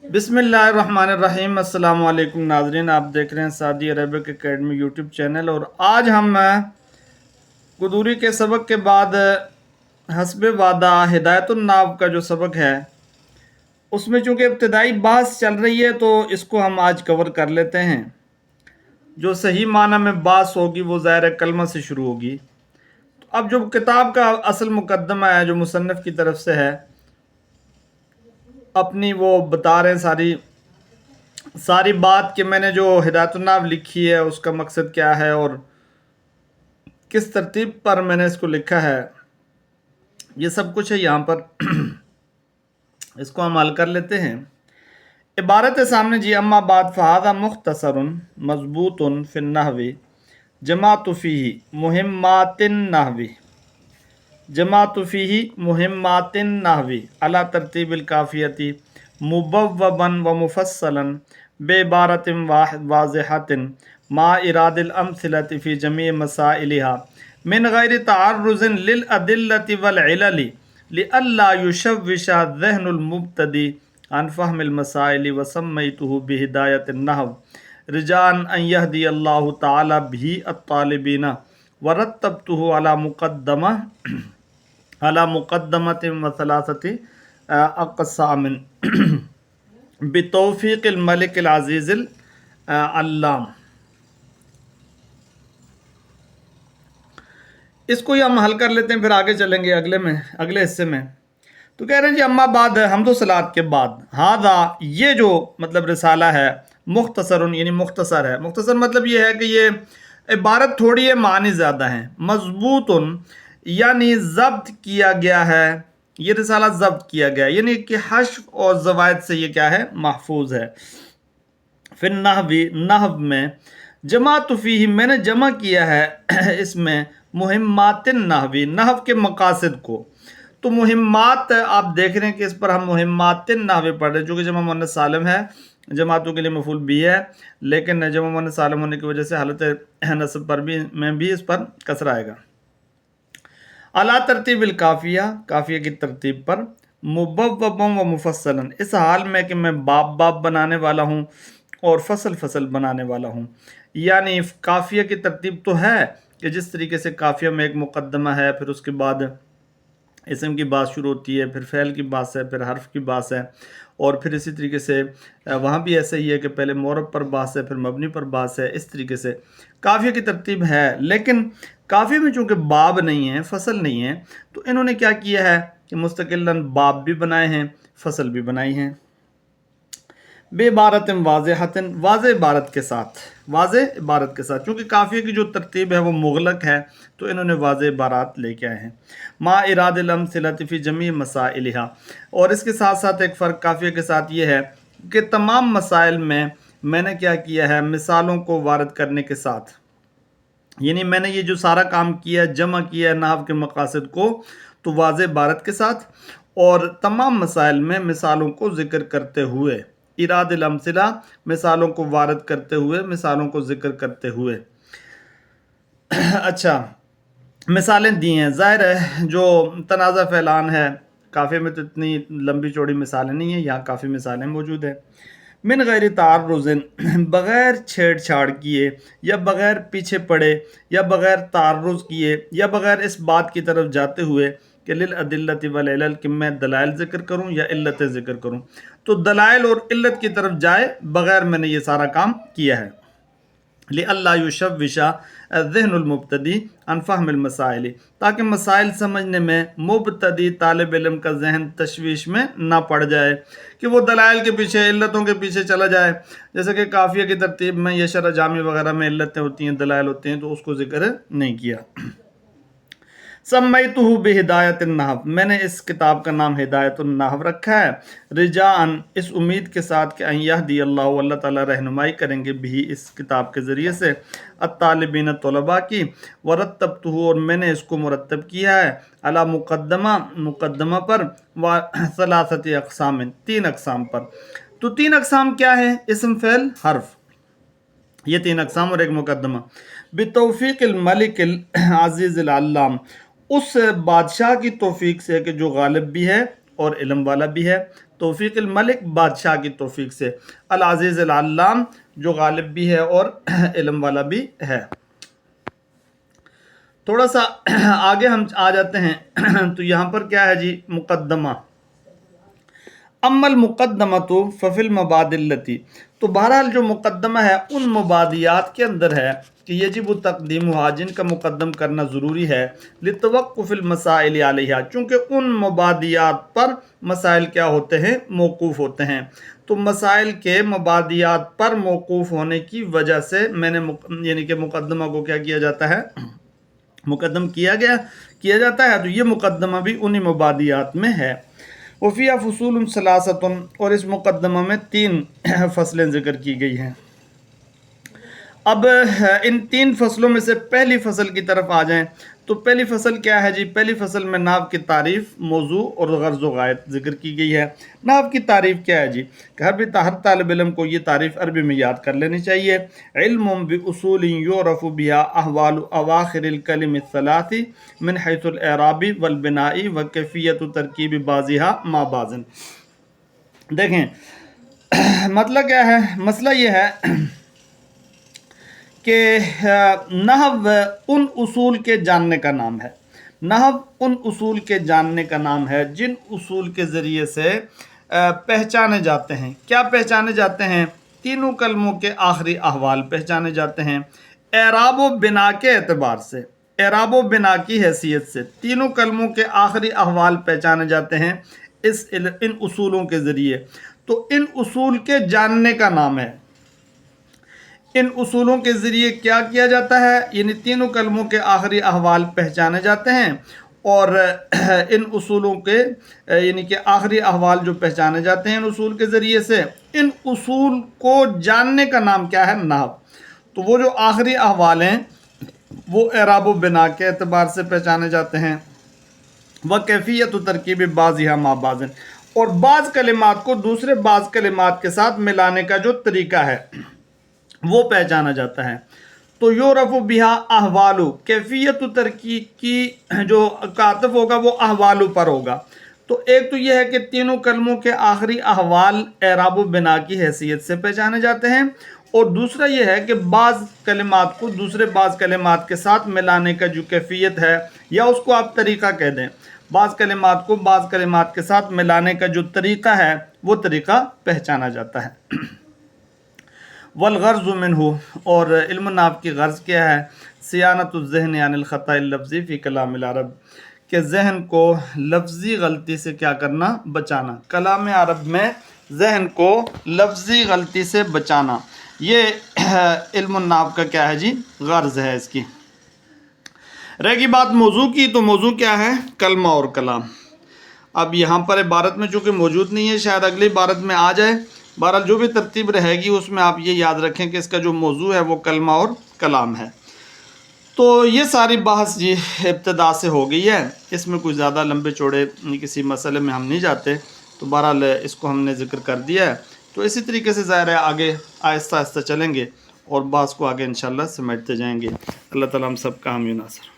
बिस्मिल्लाहिर्रहमानिर्रहीम। अस्सलाम वालेकुम नाजरीन, आप देख रहे हैं Saudi Arabic academy YouTube channel. और आज हम कुदूरी के सबक के बाद हस्बे वादा हिदायतुन नाव का जो सबक है उसमें चूँकि इब्तदाई बास चल रही है तो इसको हम आज कवर कर लेते हैं। जो सही माना में बास होगी वो ज़ाहिर कलमा से शुरू होगी। तो अब जो किताब का असल मुकद्दमा है जो मुसन्निफ़ की तरफ से है, अपनी वो बता रहे हैं सारी बात कि मैंने जो हिदायतुन नाव लिखी है उसका मकसद क्या है और किस तरतीब पर मैंने इसको लिखा है, ये सब कुछ है यहाँ पर। इसको हम हल कर लेते हैं। इबारत है सामने जी, अम्मा बाद फ़हादा मुख्तसरुन मज़बूतुन फ़िन नहवी जमातु फ़ीही मुहिम्मातिन नहवी जमातु फ़ीही मुहिम्मातिन नहवी अला तरतीबिल काफ़ियती मुबव्वबन व मुफस्सलन बेबारतिन वाज़िहतिन मा इरादिल अमसिलति फ़ी जमी मसाइलिहा मिन गैरि तअर्रुज़िन लिल अदिल्लति वल इलली लिअल्ला युशव्विशा ज़हनुल मुब्तदी अन फ़हमिल मसाइलि व सम्मैतुहु बिहिदायतिन नहव रिजान अन यहदी अल्लाहु तआला बिही अत्तालिबीना व रत्तबतुहु अला मुक़द्दमतिन व सलासति अक़सामिन बितौफ़ीक़िल मलिकिल अज़ीज़िल अल्लाम। इसको ही हम हल कर लेते हैं, फिर आगे चलेंगे अगले हिस्से में। तो कह रहे हैं जी, अम्मा बाद हमदो सलात के बाद हादा ये जो मतलब रिसाला है मुख्तसरुन यानी मुख्तसर है। मुख्तसर मतलब ये है कि ये इबारत थोड़ी है, मानी ज़्यादा है। मज़बूतुन यानी ज़ब्त किया गया है, ये रिसाला ज़ब्त किया गया है यानी कि हश्फ और ज़वायद से ये क्या है, महफूज है। फिर नहवी नहव में जमात फ़ीही मैंने जमा किया है इसमें मुहिम्मातिन नहवी नहव के मकासद को। तो मुहिम्मात आप देख रहे हैं कि इस पर हम मुहिम्मातिन नहवी पढ़ रहे हैं, जो कि जमा मुअन्नस सालिम है, जमातों के लिए मफूल भी है, लेकिन जमा मुअन्नस सालिम होने की वजह से हालत नस्ब पर भी में भी इस पर कसरा आएगा। अला तरतीबिल काफ़िया काफ़िया की तरतीब पर मुबव्वबन व मुफस्सलन इस हाल में कि मैं बाब बाब बनाने वाला हूँ और फसल फसल बनाने वाला हूँ। यानी काफ़िया की तरतीब तो है कि जिस तरीके से काफ़िया में एक मुकद्दमा है, फिर उसके बाद इसम की बात शुरू होती है, फिर फ़ैल की बात है, फिर हर्फ की बात है, और फिर इसी तरीके से वहाँ भी ऐसे ही है कि पहले मोरब पर बात है, फिर मबनी पर बात है। इस तरीके से काफ़िया की तरतीब है, लेकिन काफ़िया में चूँकि बाब नहीं है, फसल नहीं है, तो इन्होंने क्या किया है कि मुस्तकिलन बाब भी बनाए हैं, फसल भी बनाई हैं। बेबारतिन वाज़िहतिन वाज़े इबारत के साथ, वाज़े इबारत के साथ, चूँकि काफ़िया की जो तरतीब है वो मुग़लक है तो इन्होंने वाज़े इबारत लेके आए हैं। मा इरादिल अमसिलति फ़ी जमी मसाइलिहा, और इसके साथ साथ एक फ़र्क काफ़िया के साथ ये है कि तमाम मसाइल में मैंने क्या किया है, मिसालों को वारद करने के साथ, यानी मैंने ये जो सारा काम किया जमा किया नाहव के मकासद को तो वाज़े इबारत के साथ, और तमाम मसाइल में मिसालों को ज़िक्र करते हुए, इरादिल अमसिला मिसालों को वारद करते हुए, मिसालों को ज़िक्र करते हुए। अच्छा, मिसालें दी हैं, ज़ाहिर है जो तनाज़ा फ़ैलान है काफ़ी में तो इतनी लंबी चौड़ी मिसालें नहीं हैं, यहाँ काफ़ी मिसालें मौजूद हैं। मिन गैर तारुज़िन बग़ैर छेड़छाड़ किए, या बग़ैर पीछे पड़े, या बग़ैर तारुज़ किए, या बग़ैर इस बात की तरफ जाते हुए कि लिल अदिल्लति वल इलल कि मैं दलाइल ज़िक्र करूँ या इल्लतें ज़िक्र करूँ। तो दलाइल और इल्लत की तरफ जाए बग़ैर मैंने ये सारा काम किया है। लिअल्ला युशव्विशा ज़हनुल मुब्तदी अन फ़हमिल मसाइल, ताकि मसाइल समझने में मुब्तदी तालिब इल्म का जहन तशवीश में ना पड़ जाए कि वो दलाइल के पीछे, इल्लतों के पीछे चला जाए। जैसे कि काफ़िया की तरतीब में यशर जामी वगैरह में इल्लतें होती हैं, दलाइल होते हैं, तो उसको ज़िक्र नहीं किया। सम्मैतुहु बिहिदायतिन नहव, मैंने इस किताब का नाम हिदायतुन नहव रखा है, रिजाअन इस उम्मीद के साथ कि अन यहदी अल्लाह, अल्लाह ताला रहनुमाई करेंगे, भी इस किताब के ज़रिए से अत्तालिबीन तलबा की, वरतबतुहु और मैंने इसको मुरतब किया है, अला मुकद्दमा पर, व सलासति अक़सामिन तीन अक़साम पर। तो तीन अक़साम क्या है, इसम फ़ेल हर्फ, ये तीन अक़साम और एक मुकद्दमा। बितौफ़ीक़िल मलिकिल अज़ीज़िल अल्लाम, उस बादशाह की तौफीक से कि जो गालिब भी है اور علم والا بھی ہے، توفیق الملک بادشاہ کی توفیق سے، العزیز العلام جو غالب بھی ہے اور علم والا بھی ہے۔ تھوڑا سا آگے ہم آ جاتے ہیں تو یہاں پر کیا ہے جی، مقدمہ، اما المقدمۃ ففی المبادی التی، تو بہرحال جو مقدمہ ہے ان مبادیات کے اندر ہے کہ یجب تقدیمها، جن کا مقدم کرنا ضروری ہے، لتوقف المسائل علیہا، چونکہ ان مبادیات پر مسائل کیا ہوتے ہیں، موقوف ہوتے ہیں۔ تو مسائل کے مبادیات پر موقوف ہونے کی وجہ سے میں نے یعنی کہ مقدمہ کو کیا کیا جاتا ہے، مقدم کیا جاتا ہے، تو یہ مقدمہ بھی انہی مبادیات میں ہے۔ وفیہ فصول ثلاثۃ، اور اس مقدمہ میں 3 فصلیں ذکر کی گئی ہیں۔ اب ان 3 فصلوں میں سے پہلی فصل کی طرف آ جائیں تو پہلی فصل کیا ہے جی، پہلی فصل میں نحو کی تعریف، موضوع اور غرض و غایت ذکر کی گئی ہے۔ نحو کی تعریف کیا ہے جی، کہ ہر طالب علم کو یہ تعریف عربی میں یاد کر لینی چاہیے۔ علم باصول یعرف بها احوال اواخر الکلم الثلاث من حیث الاعراب والبناء وکیفیت ترکیب بعضها مع بعض۔ دیکھیں مسئلہ کیا ہے، مسئلہ یہ ہے کہ نحو ان اصول کے جاننے کا نام ہے، نحو ان اصول کے جاننے کا نام ہے جن اصول کے ذریعے سے پہچانے جاتے ہیں، کیا پہچانے جاتے ہیں، تینوں کلموں کے آخری احوال پہچانے جاتے ہیں، اعراب و بنا کے اعتبار سے، اعراب و بنا کی حیثیت سے تینوں کلموں کے آخری احوال پہچانے جاتے ہیں ان اصولوں کے ذریعے۔ تو ان اصول کے جاننے کا نام ہے، ان اصولوں کے ذریعے کیا کیا جاتا ہے، یعنی تینوں کلموں کے آخری احوال پہچانے جاتے ہیں، اور ان اصولوں کے یعنی کہ آخری احوال جو پہچانے جاتے ہیں ان اصول کے ذریعے سے، ان اصول کو جاننے کا نام کیا ہے، نحو۔ تو وہ جو آخری احوال ہیں وہ اعراب و بنا کے اعتبار سے پہچانے جاتے ہیں، وکیفیت و ترکیب بعضها مع بعض، اور بعض کلمات کو دوسرے بعض کلمات کے ساتھ ملانے کا جو طریقہ ہے وہ پہچانا جاتا ہے۔ تو یعرف بها احوال، کیفیت و ترکیب کی جو عطف ہوگا وہ احوال پر ہوگا۔ تو ایک تو یہ ہے کہ تینوں کلموں کے آخری احوال اعراب و بنا کی حیثیت سے پہچانے جاتے ہیں، اور دوسرا یہ ہے کہ بعض کلمات کو دوسرے بعض کلمات کے ساتھ ملانے کا جو کیفیت ہے، یا اس کو آپ طریقہ کہہ دیں، بعض کلمات کو بعض کلمات کے ساتھ ملانے کا جو طریقہ ہے وہ طریقہ پہچانا جاتا ہے۔ والغرض منہ، اور علم النحو کی غرض کیا ہے، صیانت الذہن عن الخطأ اللفظی فی کلام العرب، کہ ذہن کو لفظی غلطی سے کیا کرنا، بچانا، کلام عرب میں ذہن کو لفظی غلطی سے بچانا، یہ علم النحو کا کیا ہے جی، غرض ہے اس کی۔ رہ گی بات موضوع کی، تو موضوع کیا ہے، کلمہ اور کلام۔ اب یہاں پر عبارت میں چونکہ موجود نہیں ہے، شاید اگلی عبارت میں آ جائے، بہرحال جو بھی ترتیب رہے گی اس میں آپ یہ یاد رکھیں کہ اس کا جو موضوع ہے وہ کلمہ اور کلام ہے۔ تو یہ ساری بحث جی ابتدا سے ہو گئی ہے، اس میں کوئی زیادہ لمبے چوڑے کسی مسئلے میں ہم نہیں جاتے، تو بہرحال اس کو ہم نے ذکر کر دیا ہے۔ تو اسی طریقے سے ظاہر ہے آگے آہستہ آہستہ چلیں گے اور بحث کو آگے انشاءاللہ سمجھتے جائیں گے۔ اللہ تعالیٰ ہم سب کا حامی و ناصر۔